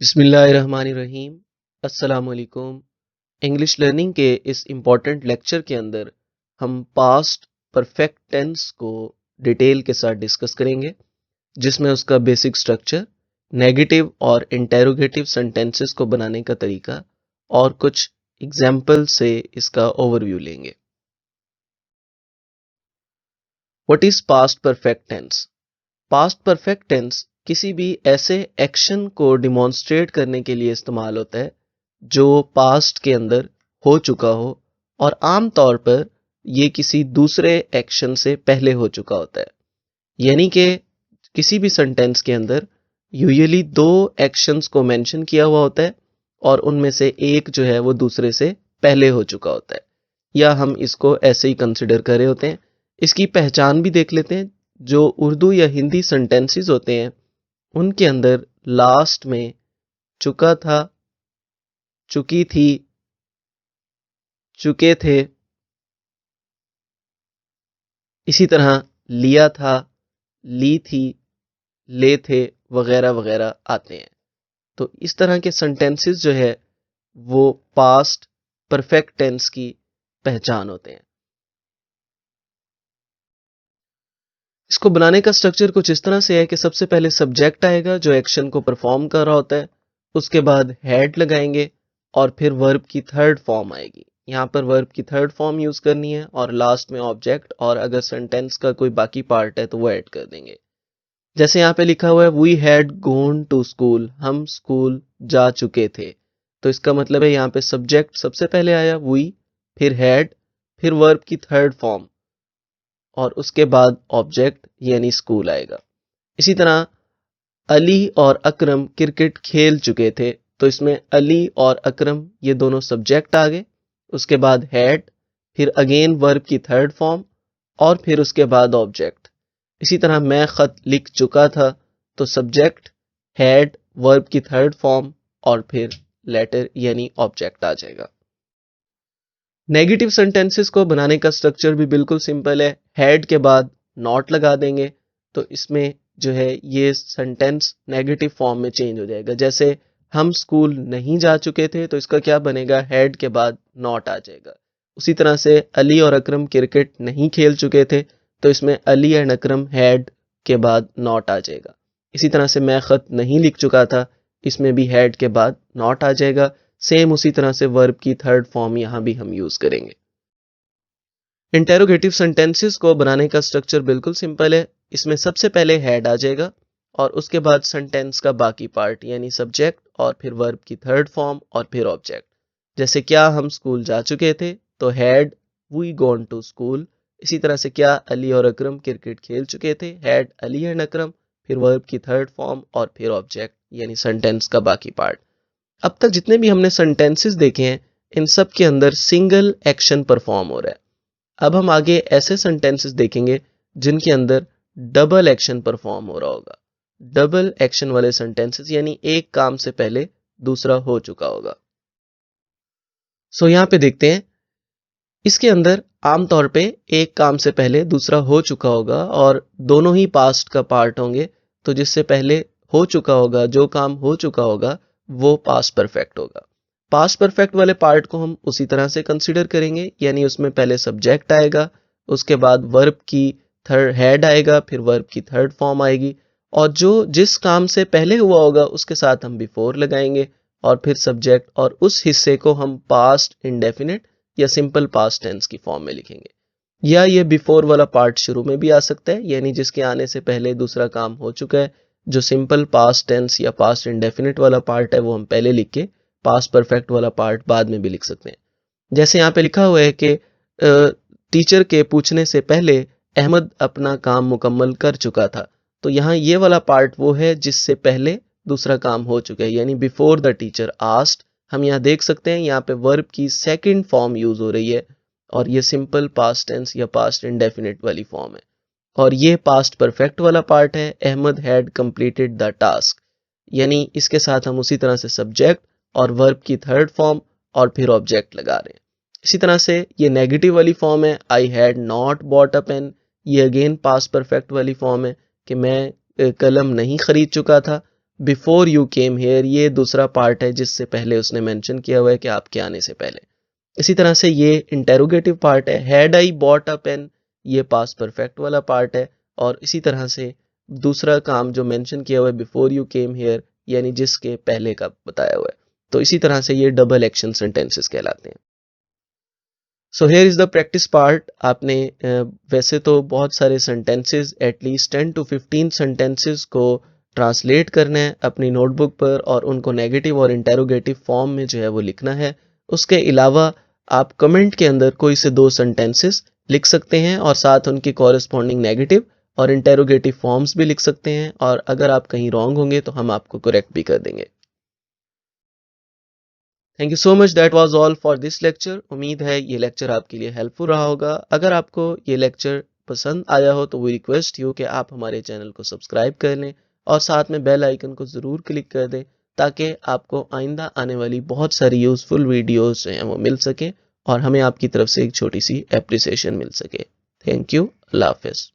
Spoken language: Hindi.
बिस्मिल्लाहिर्रहमानिर्रहीम। अस्सलामुअलैकुम। इंग्लिश लर्निंग के इस इम्पॉर्टेंट लेक्चर के अंदर हम पास्ट परफेक्ट टेंस को डिटेल के साथ डिस्कस करेंगे, जिसमें उसका बेसिक स्ट्रक्चर, नेगेटिव और इंटेरोगेटिव सेंटेंसेस को बनाने का तरीका और कुछ एग्जाम्पल से इसका ओवरव्यू लेंगे। What is past perfect tense? Past perfect tense किसी भी ऐसे एक्शन को डिमॉन्स्ट्रेट करने के लिए इस्तेमाल होता है जो पास्ट के अंदर हो चुका हो, और आम तौर पर ये किसी दूसरे एक्शन से पहले हो चुका होता है। यानी कि किसी भी सेंटेंस के अंदर यूजुअली दो एक्शंस को मेंशन किया हुआ होता है और उनमें से एक जो है वो दूसरे से पहले हो चुका होता है, या हम इसको ऐसे ही कंसिडर कर रहे होते हैं। इसकी पहचान भी देख लेते हैं। जो उर्दू या हिंदी सेंटेंसेस होते हैं उनके अंदर लास्ट में चुका था, चुकी थी, चुके थे, इसी तरह लिया था, ली थी, ले थे वगैरह वगैरह आते हैं। तो इस तरह के सेंटेंसेस जो है वो पास्ट परफेक्ट टेंस की पहचान होते हैं। इसको बनाने का स्ट्रक्चर कुछ इस तरह से है कि सबसे पहले सब्जेक्ट आएगा जो एक्शन को परफॉर्म कर रहा होता है, उसके बाद हेड लगाएंगे और फिर वर्ब की थर्ड फॉर्म आएगी। यहाँ पर वर्ब की थर्ड फॉर्म यूज करनी है और लास्ट में ऑब्जेक्ट, और अगर सेंटेंस का कोई बाकी पार्ट है तो वो ऐड कर देंगे। जैसे यहाँ पे लिखा हुआ है we had gone to school, हम स्कूल जा चुके थे। तो इसका मतलब है यहाँ पे सब्जेक्ट सबसे पहले आया वी, फिर हैड, फिर वर्ब की थर्ड फॉर्म और उसके बाद ऑब्जेक्ट यानी स्कूल आएगा। इसी तरह अली और अकरम क्रिकेट खेल चुके थे, तो इसमें अली और अकरम ये दोनों सब्जेक्ट आ गए। उसके बाद हैड, फिर अगेन वर्ब की थर्ड फॉर्म और फिर उसके बाद ऑब्जेक्ट। इसी तरह मैं खत लिख चुका था, तो सब्जेक्ट, हैड, वर्ब की थर्ड फॉर्म और फिर लेटर यानी ऑब्जेक्ट आ जाएगा। नेगेटिव सेंटेंसेस को बनाने का स्ट्रक्चर भी बिल्कुल सिंपल है। हैड के बाद नॉट लगा देंगे, तो इसमें जो है ये सेंटेंस नेगेटिव फॉर्म में चेंज हो जाएगा। जैसे हम स्कूल नहीं जा चुके थे, तो इसका क्या बनेगा, हैड के बाद नॉट आ जाएगा। उसी तरह से अली और अकरम क्रिकेट नहीं खेल चुके थे, तो इसमें अली एंड अकरम हैड के बाद नॉट आ जाएगा। इसी तरह से मैं खत नहीं लिख चुका था, इसमें भी हैड के बाद नॉट आ जाएगा। सेम उसी तरह से वर्ब की थर्ड फॉर्म यहां भी हम यूज करेंगे। इंटेरोगेटिव सेंटेंसेस को बनाने का स्ट्रक्चर बिल्कुल सिंपल है। इसमें सबसे पहले हैड आ जाएगा और उसके बाद सेंटेंस का बाकी पार्ट यानी सब्जेक्ट और फिर वर्ब की थर्ड फॉर्म और फिर ऑब्जेक्ट। जैसे क्या हम स्कूल जा चुके थे, तो had we gone to school. इसी तरह से क्या अली और अकरम क्रिकेट खेल चुके थे, हैड अली एंड अकरम, फिर वर्ब की थर्ड फॉर्म और फिर ऑब्जेक्ट यानी सेंटेंस का बाकी पार्ट। अब तक जितने भी हमने सेंटेंसेस देखे हैं इन सब के अंदर सिंगल एक्शन परफॉर्म हो रहा है। अब हम आगे ऐसे सेंटेंसेस देखेंगे जिनके अंदर डबल एक्शन परफॉर्म हो रहा होगा। डबल एक्शन वाले सेंटेंसेस यानी एक काम से पहले दूसरा हो चुका होगा। सो यहां पे देखते हैं, इसके अंदर आमतौर पे एक काम से पहले दूसरा हो चुका होगा और दोनों ही पास्ट का पार्ट होंगे। तो जिससे पहले हो चुका होगा, जो काम हो चुका होगा, वो पास्ट परफेक्ट होगा। पास्ट परफेक्ट वाले पार्ट को हम उसी तरह से कंसीडर करेंगे, यानी उसमें पहले सब्जेक्ट आएगा, उसके बाद वर्ब की थर्ड हेड आएगा, फिर वर्ब की थर्ड फॉर्म आएगी, और जो जिस काम से पहले हुआ होगा उसके साथ हम बिफोर लगाएंगे और फिर सब्जेक्ट, और उस हिस्से को हम पास्ट इंडेफिनिट या सिंपल पास्ट टेंस की फॉर्म में लिखेंगे। या ये बिफोर वाला पार्ट शुरू में भी आ सकता है, यानी जिसके आने से पहले दूसरा काम हो चुका है। जो सिंपल पास्ट टेंस या पास्ट इंडेफिनिट वाला पार्ट है वो हम पहले लिख के पास्ट परफेक्ट वाला पार्ट बाद में भी लिख सकते हैं। जैसे यहाँ पे लिखा हुआ है कि टीचर के पूछने से पहले अहमद अपना काम मुकम्मल कर चुका था। तो यहाँ ये वाला पार्ट वो है जिससे पहले दूसरा काम हो चुका है, यानी बिफोर द टीचर आस्क्ड। हम यहाँ देख सकते हैं यहाँ पे वर्ब की सेकंड फॉर्म यूज हो रही है और ये सिंपल पास्ट टेंस या पास्ट इंडेफिनिट वाली फॉर्म है। और ये पास्ट परफेक्ट वाला पार्ट है, Ahmad had completed the task, यानी इसके साथ हम उसी तरह से सब्जेक्ट और वर्ब की थर्ड फॉर्म और फिर ऑब्जेक्ट लगा रहे हैं। इसी तरह से ये नेगेटिव वाली फॉर्म है, I had not bought a pen. ये अगेन पास्ट परफेक्ट वाली फॉर्म है कि मैं कलम नहीं खरीद चुका था। बिफोर यू केम हेयर ये दूसरा पार्ट है जिससे पहले उसने मेंशन किया हुआ है कि आपके आने से पहले। इसी तरह से ये इंटेरोगेटिव पार्ट है, had I bought a pen, ये पास्ट परफेक्ट वाला पार्ट है। और इसी तरह से दूसरा काम जो मेंशन किया हुआ है बिफोर यू केम हेयर, यानी जिसके पहले का बताया हुआ है। तो इसी तरह से ये डबल एक्शन सेंटेंसेस कहलाते हैं। So here is the practice part. आपने वैसे तो बहुत सारे सेंटेंसेस, एटलीस्ट 10 to 15 सेंटेंसेस को ट्रांसलेट करना है अपनी नोटबुक पर और उनको नेगेटिव और इंटेरोगेटिव फॉर्म में जो है वो लिखना है। उसके अलावा आप कमेंट के अंदर कोई से 2 सेंटेंसेस लिख सकते हैं और साथ उनकी कॉरेस्पॉन्डिंग नेगेटिव और इंटेरोगेटिव फॉर्म्स भी लिख सकते हैं, और अगर आप कहीं रॉन्ग होंगे तो हम आपको करेक्ट भी कर देंगे। Thank you so much, that was all for this lecture. उम्मीद है ये लेक्चर आपके लिए हेल्पफुल रहा होगा। अगर आपको ये लेक्चर पसंद आया हो तो वी रिक्वेस्ट यू कि आप हमारे चैनल को सब्सक्राइब कर लें और साथ में बेल आइकन को ज़रूर क्लिक कर दें ताकि आपको आइंदा आने वाली बहुत सारी यूज़फुल वीडियोस जो हैं वो मिल सके और हमें आपकी तरफ से एक छोटी सी एप्रिसिएशन मिल सके। थैंक यू, अल्लाह हाफ़िज़।